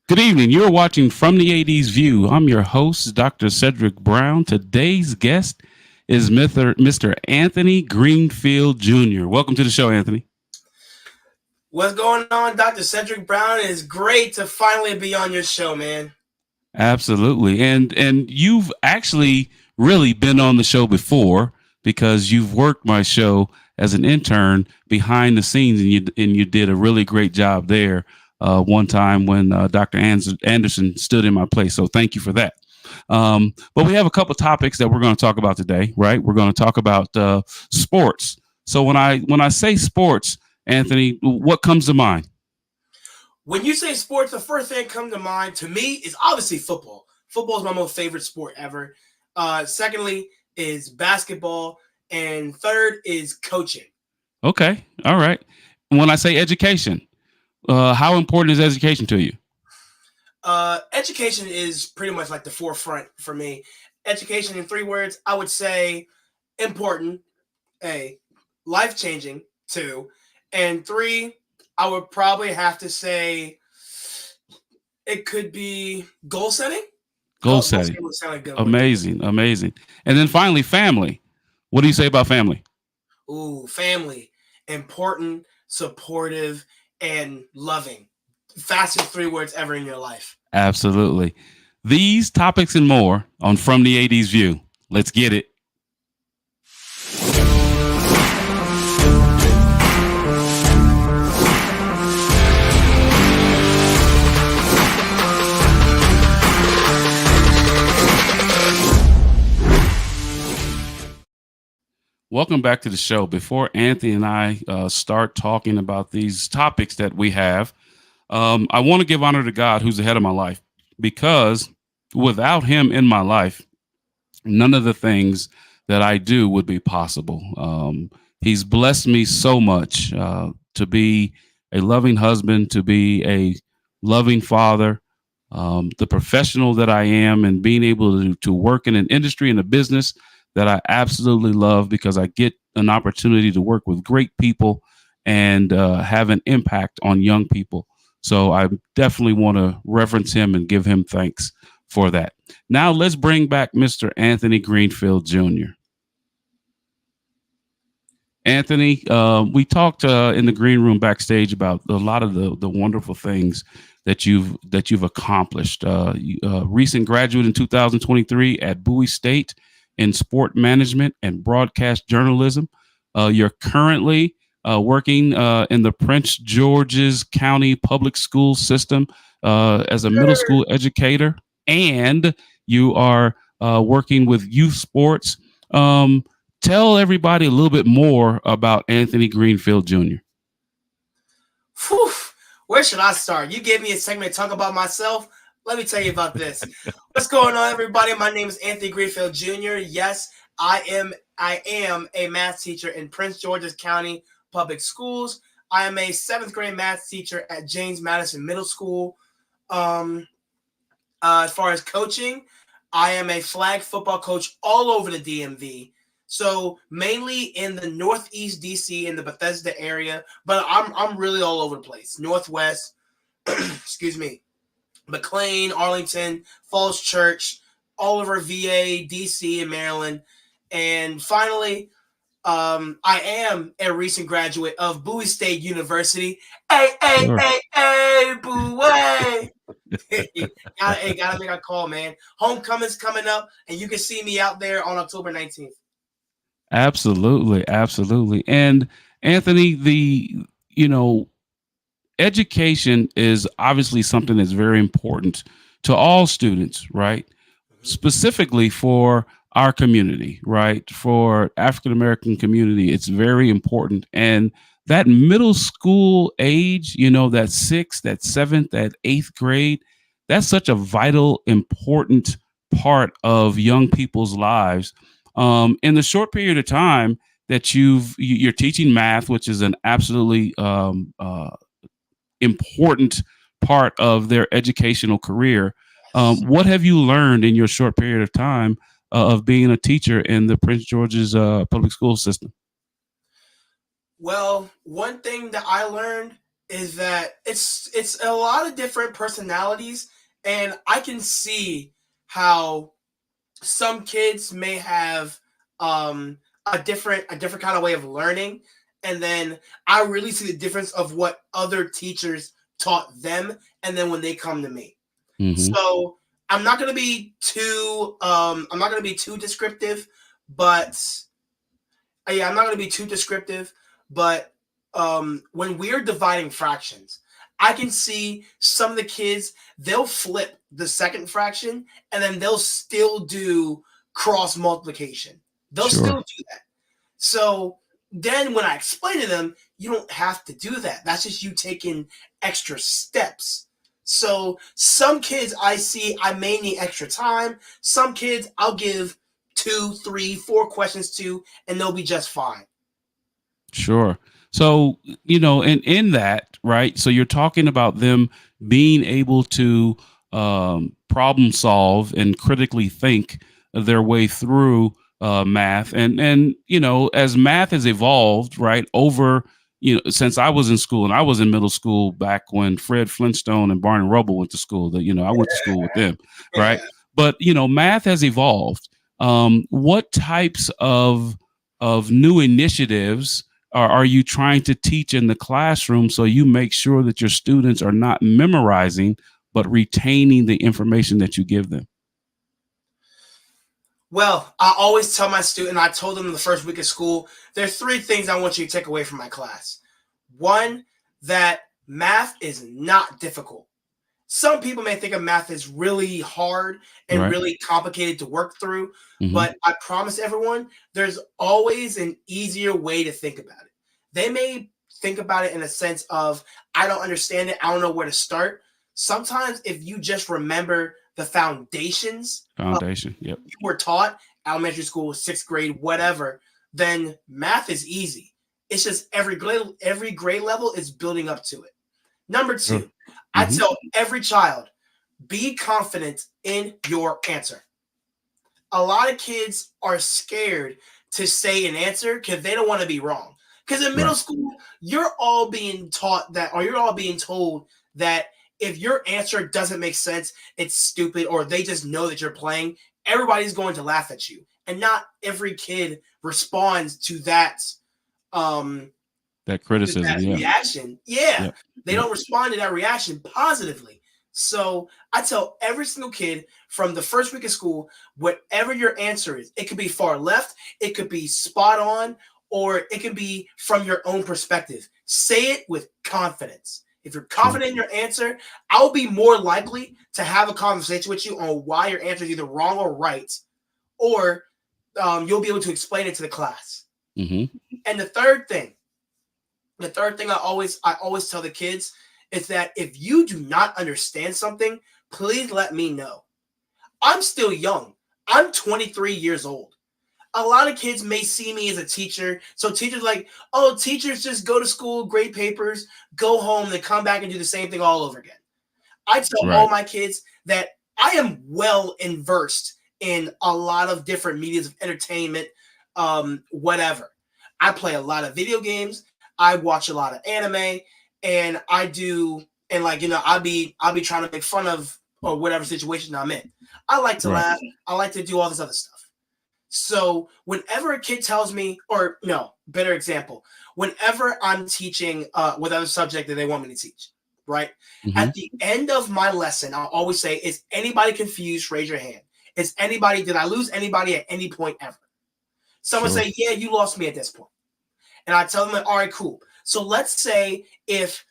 Good evening. You're watching From the 80s View. I'm your host, Dr. Cedric Brown. Today's guest is Mr. Anthony Greenfield Jr. Welcome to the show, Anthony. What's going on, Dr. Cedric Brown? It is great to finally be on your show, man. Absolutely. And you've actually really been on the show before because you've worked my show as an intern behind the scenes, and you did a really great job there one time when Dr. Anderson stood in my place. So thank you for that. But we have a couple topics that we're going to talk about today, right? We're going to talk about sports. So when I say sports, Anthony, what comes to mind? When you say sports, the first thing that comes to mind to me is obviously football. Football is my most favorite sport ever. Secondly is basketball. And third is coaching. Okay. All right. When I say education, how important is education to you? Education is pretty much like the forefront for me. Education in 3 words, I would say important, A, life-changing, 2, and 3, I would probably have to say it could be goal setting. Goal setting. Would sound like good. Amazing. Amazing. And then finally, family. What do you say about family? Ooh, family. Important, supportive, and loving. Fastest 3 words ever in your life. Absolutely. These topics and more on From the 80s View. Let's get it. Welcome back to the show. Before Anthony and I start talking about these topics that we have, I want to give honor to God, who's the head of my life, because without him in my life, none of the things that I do would be possible. He's blessed me so much to be a loving husband, to be a loving father, the professional that I am, and being able to work in an industry and a business that I absolutely love because I get an opportunity to work with great people and have an impact on young people. So I definitely want to reference him and give him thanks for that. Now let's bring back Mr. Anthony Greenfield Jr. Anthony, we talked in the green room backstage about a lot of the wonderful things that you've accomplished. Recent graduate in 2023 at Bowie State in sport management and broadcast journalism. You're currently working in the Prince George's County public school system as a middle school educator, and you are working with youth sports. Tell everybody a little bit more about Anthony Greenfield Jr. Whew, where should I start? You gave me a segment to talk about myself. Let me tell you about this. What's going on, everybody? My name is Anthony Greenfield Jr. Yes, I am a math teacher in Prince George's County Public Schools. I am a 7th grade math teacher at James Madison Middle School. As far as coaching, I am a flag football coach all over the DMV. So mainly in the Northeast DC in the Bethesda area, but I'm really all over the place. Northwest, excuse me. McLean, Arlington, Falls Church, all over VA, DC, and Maryland. And finally, I am a recent graduate of Bowie State University. Hey, Bowie! gotta make a call, man. Homecoming's coming up, and you can see me out there on October 19th. Absolutely, absolutely. And Anthony, education is obviously something that's very important to all students, right? Mm-hmm. Specifically for our community, right? For African American community, it's very important. And that middle school age, that 6th, that 7th, that 8th grade, that's such a vital, important part of young people's lives. In the short period of time that you're teaching math, which is an absolutely important part of their educational career. What have you learned in your short period of time of being a teacher in the Prince George's public school system? Well, one thing that I learned is that it's a lot of different personalities, and I can see how some kids may have a different kind of way of learning, and then I really see the difference of what other teachers taught them, and then when they come to me. Hmm. So I'm not gonna be too descriptive, but yeah, I'm not going to be too descriptive, but when we're dividing fractions, I can see some of the kids, they'll flip the second fraction and then they'll still do cross multiplication. They'll still Sure. do that. So then when I explain to them, you don't have to do that. That's just you taking extra steps. So some kids I see I may need extra time. Some kids I'll give two, three, four questions to, and they'll be just fine. Sure. So, in that, right? So you're talking about them being able to problem solve and critically think their way through math, and as math has evolved, right, over since I was in school, and I was in middle school back when Fred Flintstone and Barney Rubble went to school. That I went to school with them, right? Yeah. But math has evolved. What types of new initiatives are you trying to teach in the classroom so you make sure that your students are not memorizing but retaining the information that you give them? Well, I always tell my student, I told them the first week of school, there are three things I want you to take away from my class. One, that math is not difficult. Some people may think of math as really hard and Right. really complicated to work through, Hmm. but I promise everyone there's always an easier way to think about it. They may think about it in a sense of, I don't understand it, I don't know where to start. Sometimes, if you just remember the foundations Foundation. Yep. you were taught, elementary school, sixth grade, whatever, then math is easy. It's just every grade level is building up to it. Number Sure. two, I Hmm. tell every child, be confident in your answer. A lot of kids are scared to say an answer because they don't want to be wrong. Because in middle Right. school, you're all being taught that, or you're all being told that if your answer doesn't make sense, it's stupid, or they just know that you're playing, everybody's going to laugh at you. And not every kid responds um, That to that criticism. Yeah. reaction. Yeah, Yep. they Yep. don't respond to that reaction positively. So I tell every single kid from the first week of school, whatever your answer is, it could be far left, it could be spot on, or it could be from your own perspective. Say it with confidence. If you're Sure. confident in your answer, I'll be more likely to have a conversation with you on why your answer is either wrong or right, or you'll be able to explain it to the class. Hmm. And the third thing I always tell the kids is that if you do not understand something, please let me know. I'm still young. I'm 23 years old. A lot of kids may see me as a teacher. So teachers like, oh, teachers just go to school, grade papers, go home, then come back and do the same thing all over again. I tell all Right. my kids that I am well versed in a lot of different mediums of entertainment, whatever. I play a lot of video games. I watch a lot of anime, and I'll be trying to make fun of or whatever situation I'm in. I like to Right. laugh. I like to do all this other stuff. So whenever a kid tells me, or no, better example, whenever I'm teaching whatever subject that they want me to teach, right? Hmm. At the end of my lesson, I'll always say, is anybody confused? Raise your hand. Did I lose anybody at any point ever? Someone Sure. say, yeah, you lost me at this point. And I tell them, like, all right, cool. So let's say if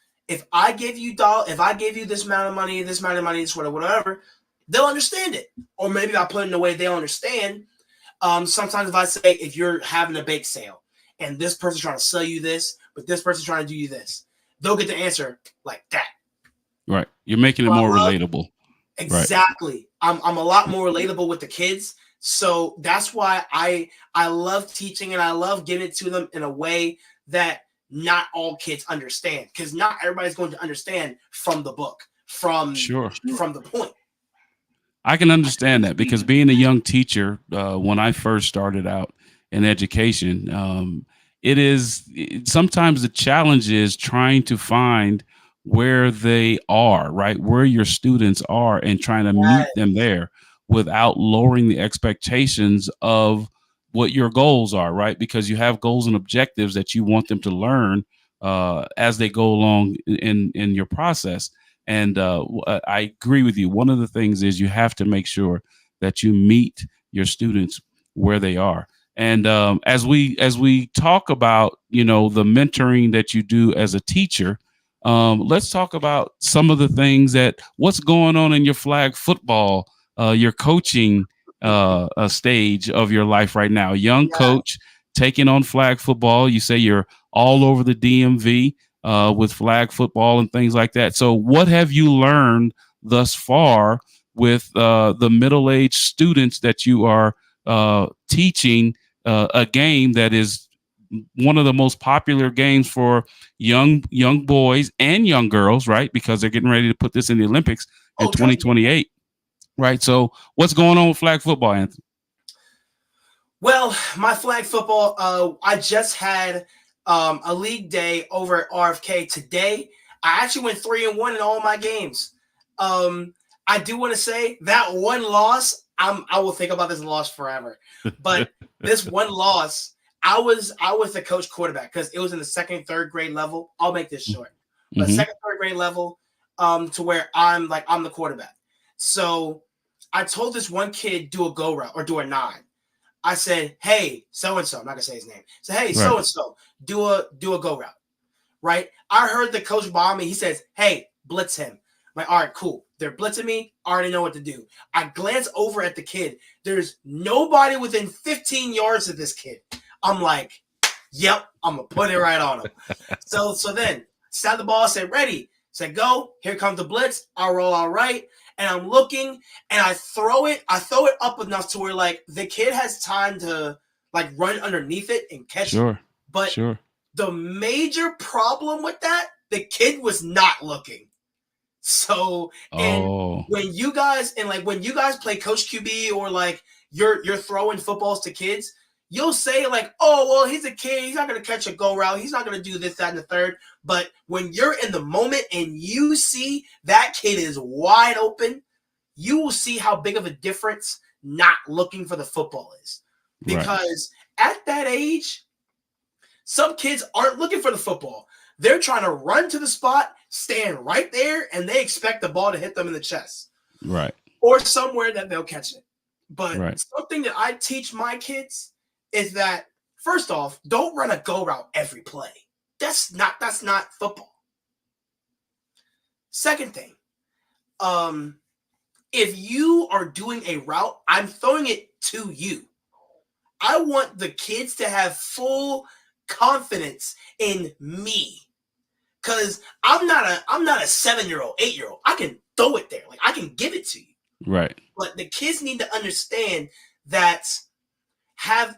I gave you this amount of money, this whatever, they'll understand it. Or maybe I put it in a way they'll understand. Sometimes if I say, if you're having a bake sale and this person's trying to sell you this, but this person's trying to do you this, they'll get the answer like that. Right. You're making it So more I love relatable. Right. exactly. I'm a lot more relatable with the kids. So that's why I love teaching, and I love getting it to them in a way that not all kids understand, because not everybody's going to understand from the book, Sure. from the point. I can understand that because being a young teacher, when I first started out in education, sometimes the challenge is trying to find where they are, right? Where your students are and trying to meet them there without lowering the expectations of what your goals are, right? Because you have goals and objectives that you want them to learn as they go along in your process. And I agree with you. One of the things is you have to make sure that you meet your students where they are. And as we talk about the mentoring that you do as a teacher, let's talk about some of the things that what's going on in your flag football, your coaching stage of your life right now. Young Yeah. coach taking on flag football. You say you're all over the DMV with flag football and things like that. So, what have you learned thus far with the middle-aged students that you are teaching a game that is one of the most popular games for young boys and young girls, right? Because they're getting ready to put this in the Olympics in 2028, right? So, what's going on with flag football, Anthony? Well, my flag football, I just had a league day over at RFK today. I actually went 3-1 in all my games. I do want to say that one loss, I will think about this loss forever. But this one loss, I was the coach quarterback because it was in the second, third grade level. I'll make this short, but second, third grade level, to where I'm the quarterback. So I told this one kid do a go route or do a nine. I said, hey, so-and-so, I'm not going to say his name. So, hey, so-and-so, do a go route, right? I heard the coach behind me. He says, hey, blitz him. I'm like, all right, cool. They're blitzing me. I already know what to do. I glance over at the kid. There's nobody within 15 yards of this kid. I'm like, yep, I'm going to put it right on him. So then, snap the ball, said, ready. Said, go. Here comes the blitz. I'll roll all right. And I'm looking, and I throw it up enough to where, like, the kid has time to, like, run underneath it and catch it. But the major problem with that, the kid was not looking. So, and when you guys play Coach QB or, like, you're throwing footballs to kids, you'll say, like, oh, well, he's a kid. He's not going to catch a go route. He's not going to do this, that, and the third. But when you're in the moment and you see that kid is wide open, you will see how big of a difference not looking for the football is. Because at that age, some kids aren't looking for the football. They're trying to run to the spot, stand right there, and they expect the ball to hit them in the chest. Right. Or somewhere that they'll catch it. But something that I teach my kids is that, first off, don't run a go route every play. That's not football. Second thing, if you are doing a route, I'm throwing it to you. I want the kids to have full confidence in me. Because I'm not a 7-year-old, 8-year-old. I can throw it there. Like, I can give it to you. Right. But the kids need to understand that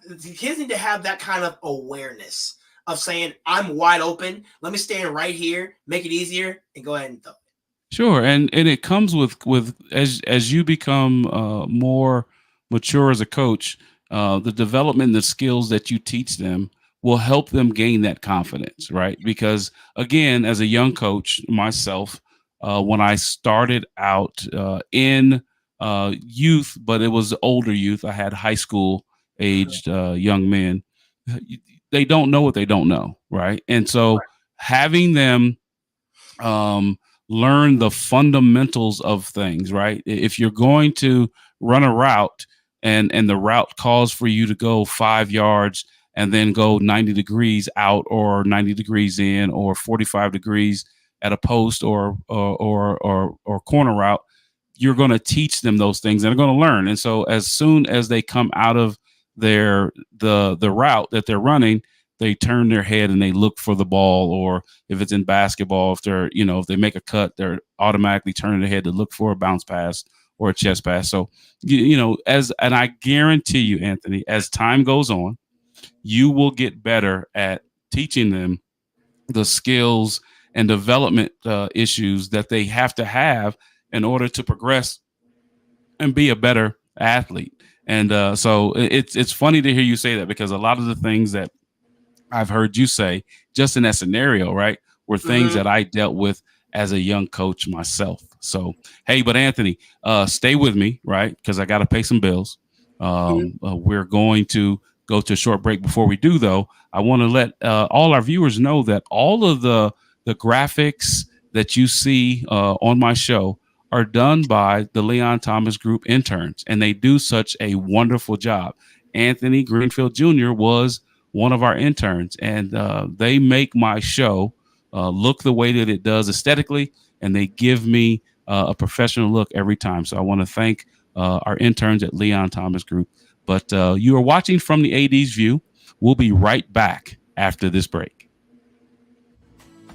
the kids need to have that kind of awareness of saying, I'm wide open. Let me stand right here, make it easier, and go ahead and throw it. Sure. And it comes with as you become more mature as a coach, the development, the skills that you teach them will help them gain that confidence, right? Because again, as a young coach myself, when I started out in youth, but it was older youth, I had high school aged young men. They don't know what they don't know, right? And so having them learn the fundamentals of things, right? If you're going to run a route and the route calls for you to go 5 yards and then go 90 degrees out or 90 degrees in or 45 degrees at a post or corner route, you're going to teach them those things and they're going to learn. And so as soon as they come out of the route that they're running, they turn their head and they look for the ball, or if it's in basketball, if they make a cut, they're automatically turning their head to look for a bounce pass or a chest pass. So, and I guarantee you, Anthony, as time goes on, you will get better at teaching them the skills and development issues that they have to have in order to progress and be a better athlete. And so it's funny to hear you say that, because a lot of the things that I've heard you say just in that scenario, right, were things that I dealt with as a young coach myself. So, hey, but Anthony, stay with me, right, because I got to pay some bills. We're going to go to a short break. Before we do, though, I want to let all our viewers know that all of the graphics that you see on my show are done by the Leon Thomas Group interns, and they do such a wonderful job. Anthony Greenfield Jr. was one of our interns, and they make my show look the way that it does aesthetically, and they give me a professional look every time. So I want to thank our interns at Leon Thomas Group. But you are watching from the AD's View. We'll be right back after this break.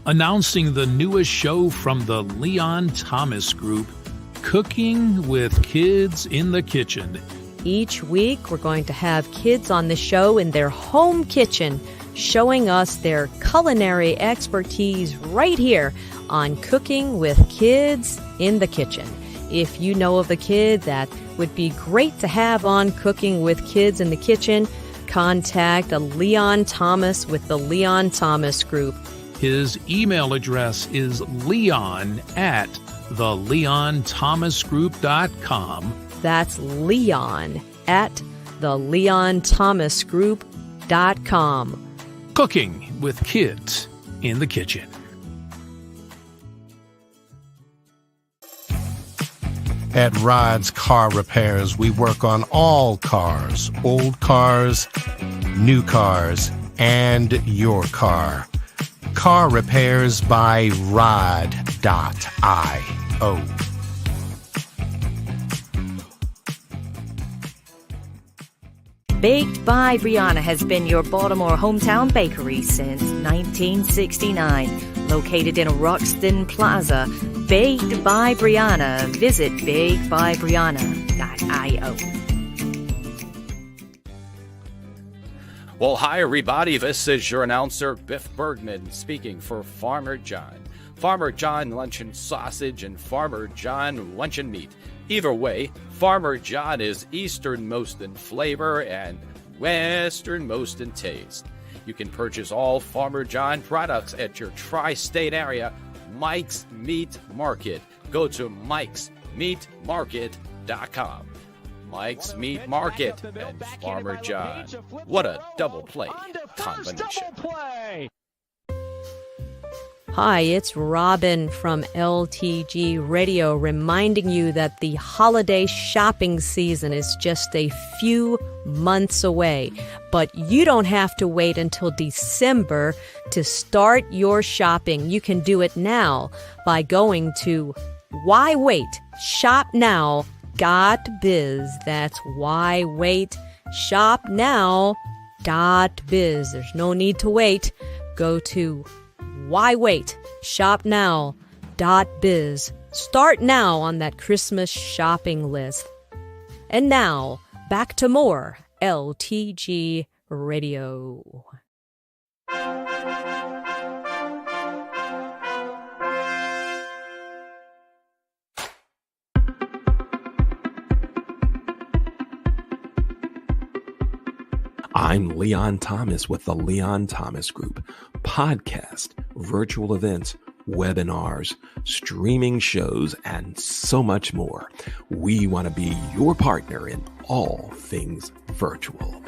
Announcing the newest show from the Leon Thomas Group, Cooking with Kids in the Kitchen. Each week, we're going to have kids on the show in their home kitchen, showing us their culinary expertise right here on Cooking with Kids in the Kitchen. If you know of a kid that would be great to have on Cooking with Kids in the Kitchen, contact Leon Thomas with the Leon Thomas Group. His email address is leon@theleonthomasgroup.com. That's leon@theleonthomasgroup.com. Cooking with Kids in the Kitchen. At Rod's Car Repairs, we work on all cars, old cars, new cars, and your car. Car Repairs by Rod.io. Baked by Brianna has been your Baltimore hometown bakery since 1969. Located in Roxton Plaza, Baked by Brianna. Visit bakedbybrianna.io. Well, hi, everybody. This is your announcer, Biff Bergman, speaking for Farmer John. Farmer John Luncheon Sausage and Farmer John Luncheon Meat. Either way, Farmer John is easternmost in flavor and westernmost in taste. You can purchase all Farmer John products at your tri-state area, Mike's Meat Market. Go to mikesmeatmarket.com. Mike's Meat Market and Farmer John. What a double play combination. Hi, it's Robin from LTG Radio reminding you that the holiday shopping season is just a few months away. But you don't have to wait until December to start your shopping. You can do it now by going to Why Wait? Shop Now. .biz. That's Why Wait? Shop Now. .biz. There's no need to wait. Go to Why Wait? Shop Now. .biz. Start now on that Christmas shopping list. And now, back to more LTG Radio. I'm Leon Thomas with the Leon Thomas Group. Podcast, virtual events, webinars, streaming shows, and so much more. We want to be your partner in all things virtual.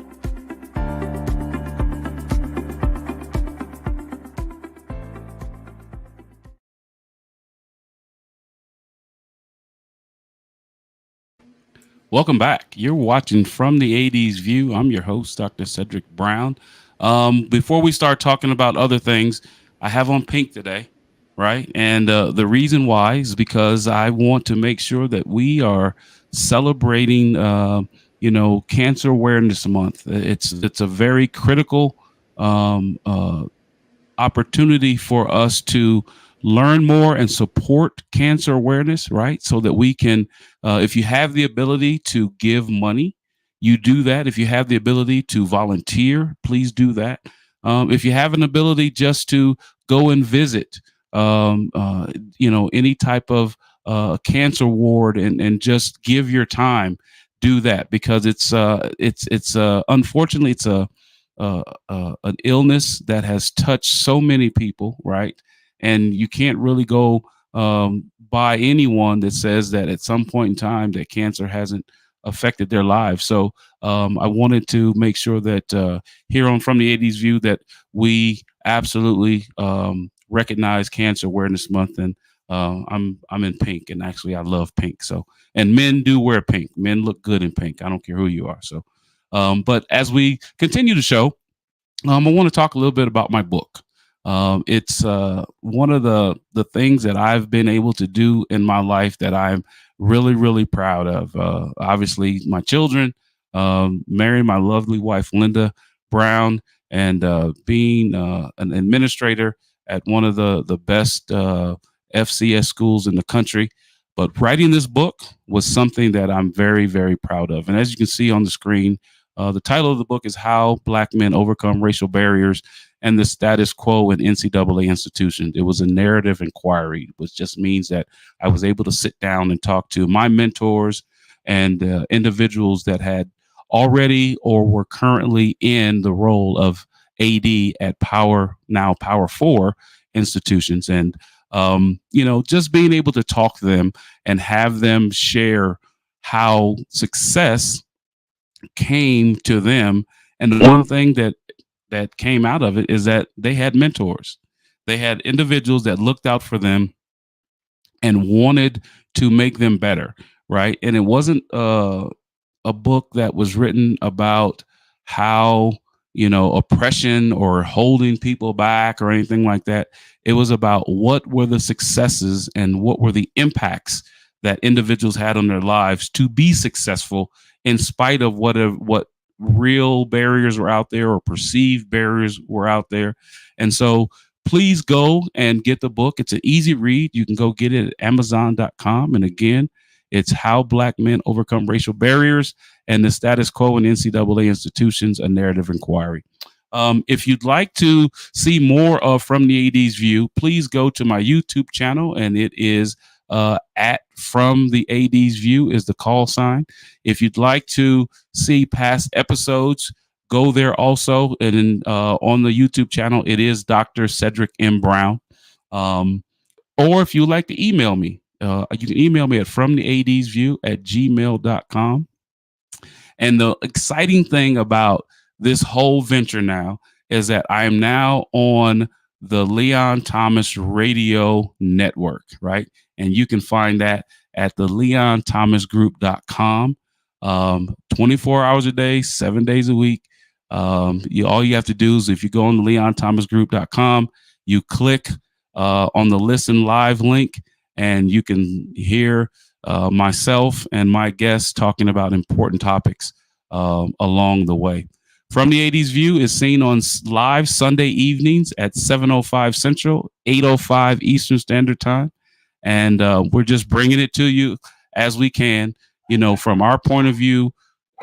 Welcome back. You're watching From the AD's View. I'm your host, Dr. Cedric Brown. Before we start talking about other things, I have on pink today, right? And the reason why is because I want to make sure that we are celebrating, Cancer Awareness Month. It's a very critical opportunity for us to learn more and support cancer awareness, right? So that we can, if you have the ability to give money, you do that. If you have the ability to volunteer, please do that. If you have an ability just to go and visit, any type of cancer ward and just give your time, do that, because it's unfortunately an illness that has touched so many people, right? And you can't really go by anyone that says that at some point in time that cancer hasn't affected their lives. So I wanted to make sure that here on From the 80s View that we absolutely recognize Cancer Awareness Month. And I'm in pink, and actually I love pink. So, and men do wear pink. Men look good in pink. I don't care who you are. So, but as we continue the show, I want to talk a little bit about my book. It's one of the things that I've been able to do in my life that I'm really, really proud of. Obviously, my children, marrying my lovely wife, Linda Brown, and being an administrator at one of the best FCS schools in the country. But writing this book was something that I'm very, very proud of. And as you can see on the screen, the title of the book is How Black Men Overcome Racial Barriers and the Status Quo in NCAA Institutions. It was a narrative inquiry, which just means that I was able to sit down and talk to my mentors and individuals that had already or were currently in the role of AD at Power 4 institutions. And, just being able to talk to them and have them share how success came to them. And the one thing that came out of it is that they had mentors. They had individuals that looked out for them and wanted to make them better, right? And it wasn't a book that was written about how, oppression or holding people back or anything like that. It was about what were the successes and what were the impacts that individuals had on their lives to be successful in spite of what real barriers were out there or perceived barriers were out there. And so please go and get the book. It's an easy read. You can go get it at Amazon.com. And again, it's How Black Men Overcome Racial Barriers and the Status Quo in NCAA Institutions, a Narrative Inquiry. If you'd like to see more of From the 80s View, please go to my YouTube channel, and it is at From the 80s View is the call sign. If you'd like to see past episodes, go there also. And on the YouTube channel, it is Dr. Cedric M. Brown. Or if you'd like to email me, you can email me at fromthe80sview@gmail.com. And the exciting thing about this whole venture now is that I am now on the Leon Thomas Radio Network, right? And you can find that at the leonthomasgroup.com, 24 hours a day, 7 days a week. All you have to do is if you go on the leonthomasgroup.com, you click on the listen live link, and you can hear myself and my guests talking about important topics along the way. From the 80s View is seen on live Sunday evenings at 7:05 Central, 8:05 Eastern Standard Time. And we're just bringing it to you as we can, from our point of view.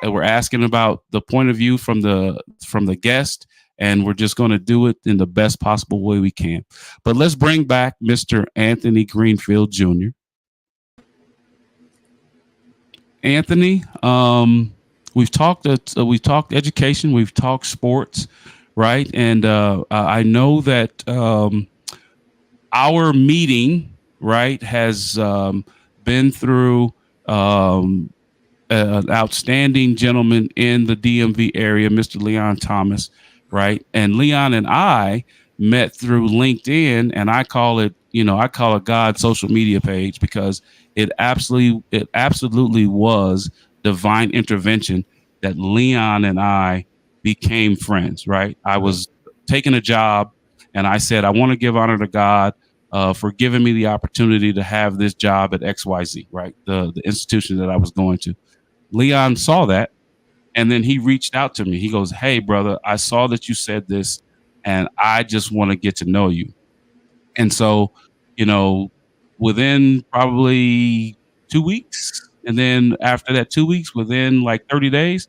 We're asking about the point of view from the guest, and we're just going to do it in the best possible way we can. But let's bring back Mr. Anthony Greenfield Jr. Anthony, we've talked education, we've talked sports, right? And I know that our meeting, right, has been through an outstanding gentleman in the DMV area, Mr. Leon Thomas, right? And Leon and I met through LinkedIn, and I call it God's social media page because it absolutely was divine intervention that Leon and I became friends, right? I was taking a job, and I said, I want to give honor to God for giving me the opportunity to have this job at XYZ, right? The institution that I was going to. Leon saw that, and then he reached out to me. He goes, hey, brother, I saw that you said this, and I just want to get to know you. And so, within probably 2 weeks, and then after that 2 weeks, within like 30 days,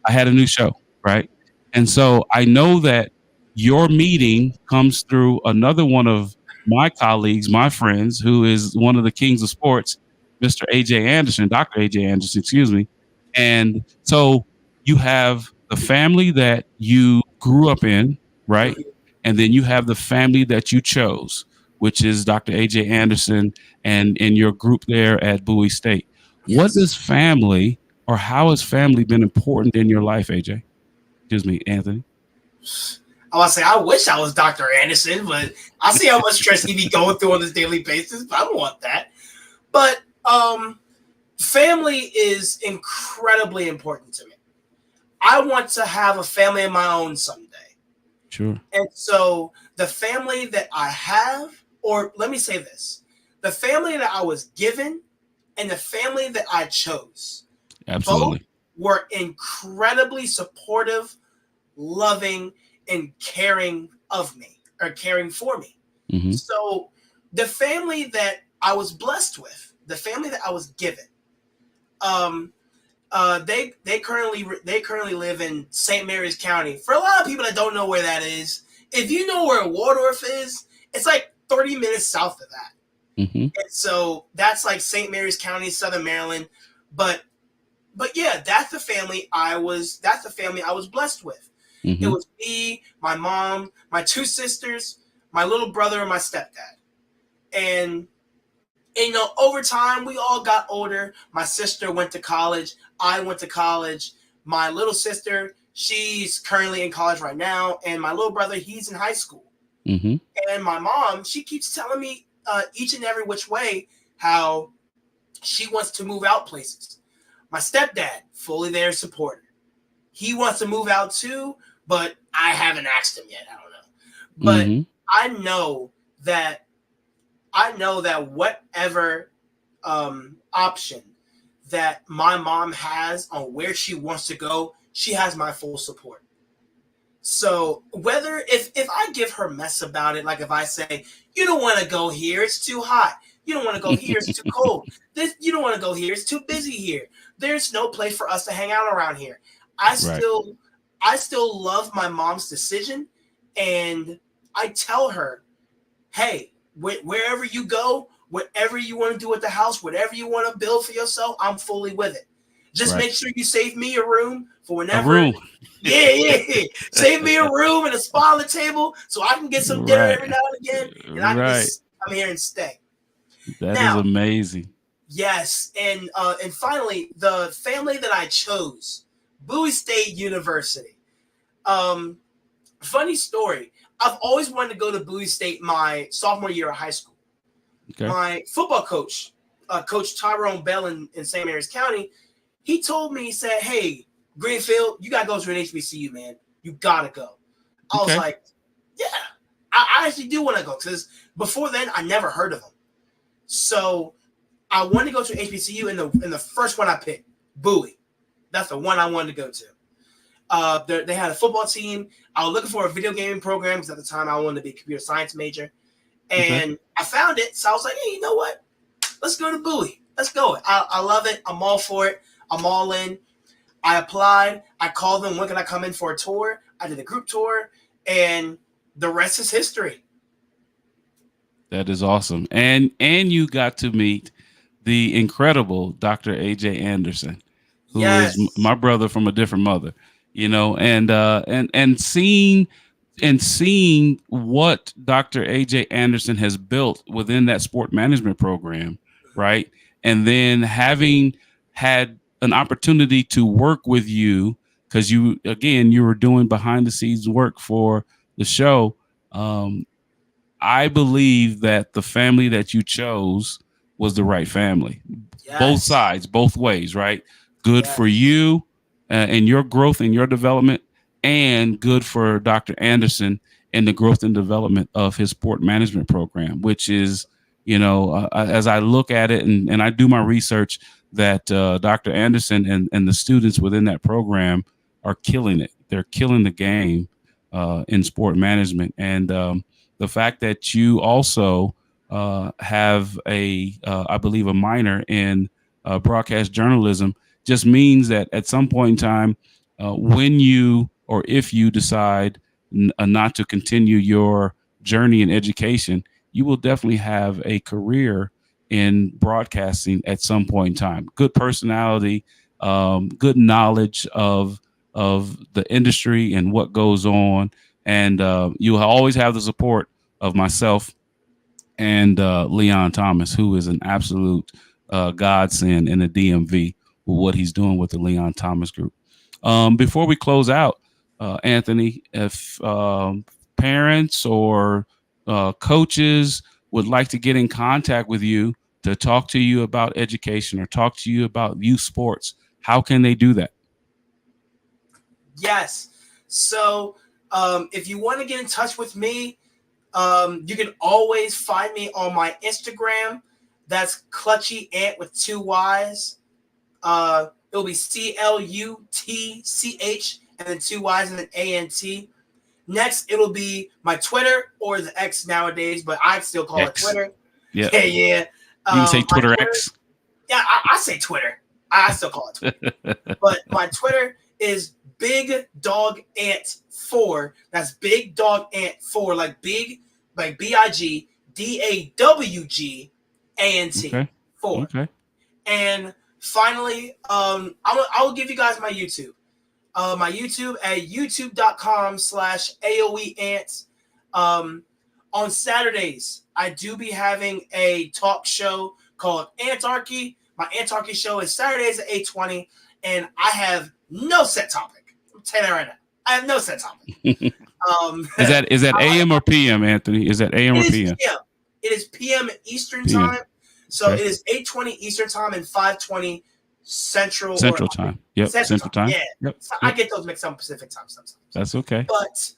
I had a new show, right? And so I know that your meeting comes through another one of my colleagues, my friends, who is one of the kings of sports, Mr. AJ Anderson, Dr. AJ Anderson, excuse me. And so you have the family that you grew up in, right? And then you have the family that you chose, which is Dr. AJ Anderson and in your group there at Bowie State. What Yes. does family or how has family been important in your life, AJ? Excuse me, Anthony. I was say I wish I was Dr. Anderson, but I see how much stress he be going through on this daily basis. But I don't want that. But family is incredibly important to me. I want to have a family of my own someday. Sure. And so the family that I have, or let me say this, the family that I was given and the family that I chose, Absolutely, both were incredibly supportive, loving, and caring of me or caring for me. Mm-hmm. So the family that I was blessed with, the family that I was given, they currently live in St. Mary's County. For a lot of people that don't know where that is, if you know where Waldorf is, it's like 30 minutes south of that. Mm-hmm. And so that's like St. Mary's County, Southern Maryland. But yeah, that's the family I was blessed with. Mm-hmm. It was me, my mom, my two sisters, my little brother, and my stepdad. And over time, we all got older. My sister went to college. I went to college. My little sister, she's currently in college right now. And my little brother, he's in high school. Mm-hmm. And my mom, she keeps telling me each and every which way how she wants to move out places. My stepdad, fully there, supporter. He wants to move out too, but I haven't asked him yet. I don't know. But Mm-hmm. I know that whatever option that my mom has on where she wants to go, she has my full support. So whether if I give her mess about it, like if I say, you don't want to go here, it's too hot. You don't want to go here, it's too cold. You don't want to go here, it's too busy here. There's no place for us to hang out around here. I still love my mom's decision, and I tell her, hey, wherever you go, whatever you want to do at the house, whatever you want to build for yourself, I'm fully with it. Just make sure you save me a room for whenever. A room. Yeah. Save me a room and a spot on the table so I can get some dinner every now and again, and I can just come here and stay. That is amazing. Yes, and finally, the family that I chose, Bowie State University. Funny story. I've always wanted to go to Bowie State my sophomore year of high school. Okay. My football coach, Coach Tyrone Bell in St. Mary's County, he told me, he said, hey, Greenfield, you got to go to an HBCU, man. You got to go. I was like, yeah, I actually do want to go because before then, I never heard of them. So I wanted to go to an HBCU in the first one I picked, Bowie. That's the one I wanted to go to. They had a football team. I was looking for a video gaming program because at the time I wanted to be a computer science major. And I found it. So I was like, hey, you know what? Let's go to Bowie. Let's go. I love it. I'm all for it. I'm all in. I applied. I called them. When can I come in for a tour? I did a group tour. And the rest is history. That is awesome. And you got to meet the incredible Dr. AJ Anderson, who is my brother from a different mother, and seeing what Dr. AJ Anderson has built within that sport management program, right? And then having had an opportunity to work with you, because you were doing behind the scenes work for the show. I believe that the family that you chose was the right family. Yes. Both sides, both ways, right? Good for you and your growth and your development, and good for Dr. Anderson and the growth and development of his sport management program, which is, as I look at it and I do my research, that Dr. Anderson and the students within that program are killing it. They're killing the game in sport management. And the fact that you also have I believe, a minor in broadcast journalism just means that at some point in time, when you or if you decide not to continue your journey in education, you will definitely have a career in broadcasting at some point in time. Good personality, good knowledge of of the industry and what goes on. And you always have the support of myself and Leon Thomas, who is an absolute godsend in the DMV with what he's doing with the Leon Thomas Group. Before we close out, Anthony, if parents or coaches would like to get in contact with you to talk to you about education or talk to you about youth sports, how can they do that? Yes. So if you want to get in touch with me, you can always find me on my Instagram. That's Clutchy Ant with 2 Y's. It'll be CLUTCH and then 2 Y's and then ANT. Next, it'll be my Twitter, or the X nowadays, but I still call X. it Twitter. Yeah. Yeah. You can say Twitter X. Yeah, I say Twitter. I still call it Twitter. But my Twitter is Big Dog Ant 4. That's Big Dog Ant 4, like big, like BIGDAWGANT Okay. 4. Okay. And finally, I will give you guys my YouTube. My YouTube at youtube.com/AOEAnts. On Saturdays, I do be having a talk show called Ant-archy. My Ant-archy show is Saturdays at 8:20, and I have no set topic. I'm telling you right now, I have no set topic. Is that AM or PM, Anthony? Is that AM or PM? It is PM Eastern time. So Okay. it is 8:20 Eastern time and 5:20 Central time. Yep. Central time. Yeah. Yep. So I get those mixed up Pacific time sometimes. That's okay. But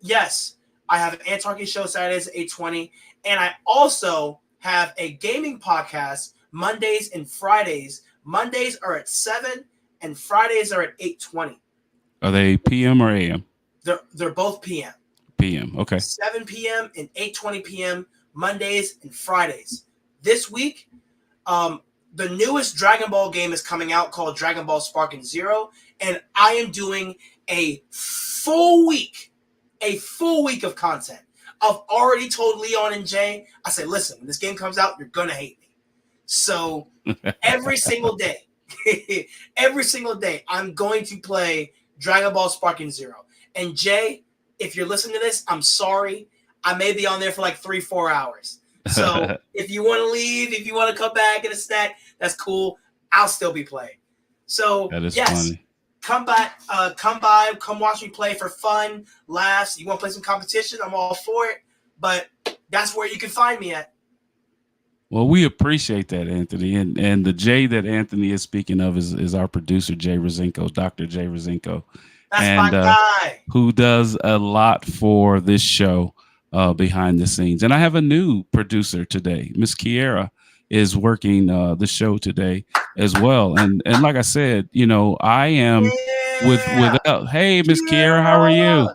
yes, I have an Ant-archy show Saturdays at 8:20, and I also have a gaming podcast Mondays and Fridays. Mondays are at 7 and Fridays are at 8:20. Are they PM or AM? They're both PM. PM. Okay. 7 p.m. and 8:20 p.m. Mondays and Fridays. This week, the newest Dragon Ball game is coming out called Dragon Ball Sparking Zero, and I am doing a full week of content. I've already told Leon and Jay, I said, listen, when this game comes out, you're going to hate me. So every single day, I'm going to play Dragon Ball Sparking Zero. And Jay, if you're listening to this, I'm sorry. I may be on there for like 3-4 hours. So if you want to leave, if you want to come back in a snack, that's cool. I'll still be playing. So That is yes, funny. come by, come watch me play for fun, laughs. You want to play some competition? I'm all for it. But that's where you can find me at. Well, we appreciate that, Anthony. And the Jay that Anthony is speaking of is our producer, Jay Rosenko, Dr. Jay Rosenko. That's my guy. Who does a lot for this show behind the scenes. And I have a new producer today. Miss Kiera is working the show today as well. And like I said, you know, I am without. Hey, Miss Kiera, how are you?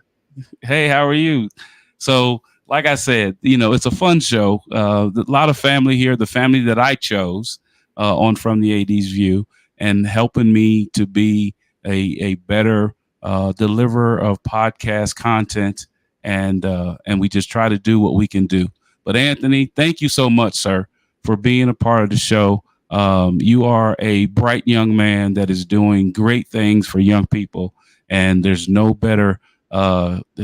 Hey, how are you? So, like I said, you know, it's a fun show. A lot of family here, the family that I chose on From the AD's View, and helping me to be a better deliverer of podcast content. And we just try to do what we can do. But Anthony, thank you so much, sir, for being a part of the show. You are a bright young man that is doing great things for young people. And there's no better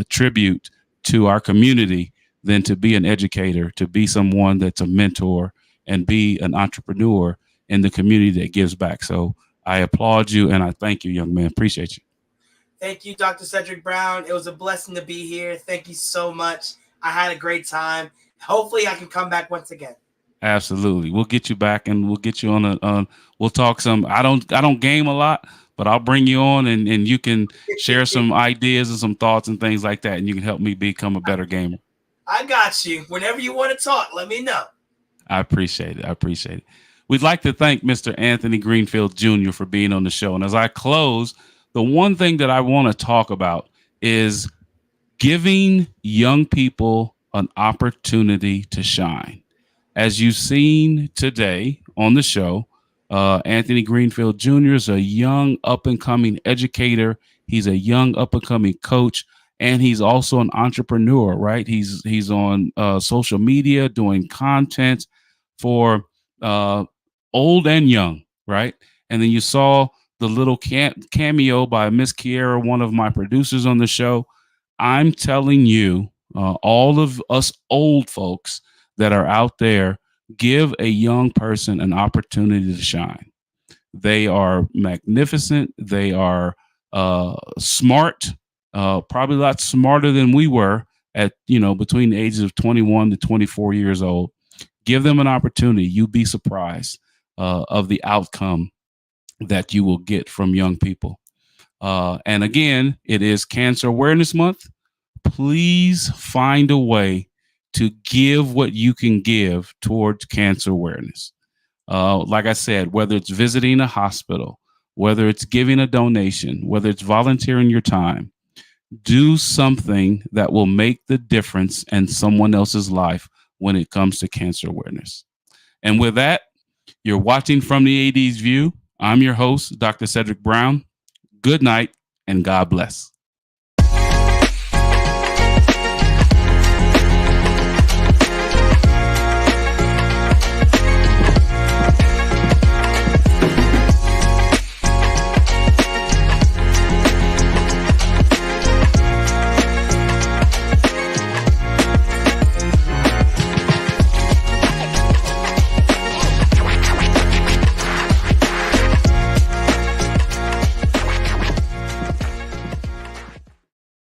tribute to our community than to be an educator, to be someone that's a mentor, and be an entrepreneur in the community that gives back. So I applaud you and I thank you, young man. Appreciate you. Thank you, Dr. Cedric Brown. It was a blessing to be here. Thank you so much. I had a great time. Hopefully I can come back once again. Absolutely. We'll get you back and we'll get you on we'll talk some. I don't game a lot, but I'll bring you on and you can share some ideas and some thoughts and things like that. And you can help me become a better gamer. I got you. Whenever you want to talk, let me know. I appreciate it. We'd like to thank Mr. Anthony Greenfield Jr. for being on the show. And as I close, the one thing that I want to talk about is giving young people an opportunity to shine. As you've seen today on the show, Anthony Greenfield Jr. is a young up-and-coming educator. He's a young up-and-coming coach, and he's also an entrepreneur, right? He's on social media doing content for old and young, right? And then you saw the little cameo by Miss Kiera, one of my producers on the show. I'm telling you, all of us old folks that are out there, give a young person an opportunity to shine. They are magnificent. They are smart, probably a lot smarter than we were at, between the ages of 21 to 24 years old. Give them an opportunity. You'd be surprised of the outcome that you will get from young people. And again, it is Cancer Awareness Month. Please find a way to give what you can give towards cancer awareness. Like I said, whether it's visiting a hospital, whether it's giving a donation, whether it's volunteering your time, do something that will make the difference in someone else's life when it comes to cancer awareness. And with that, you're watching From the AD's View. I'm your host, Dr. Cedric Brown. Good night and God bless.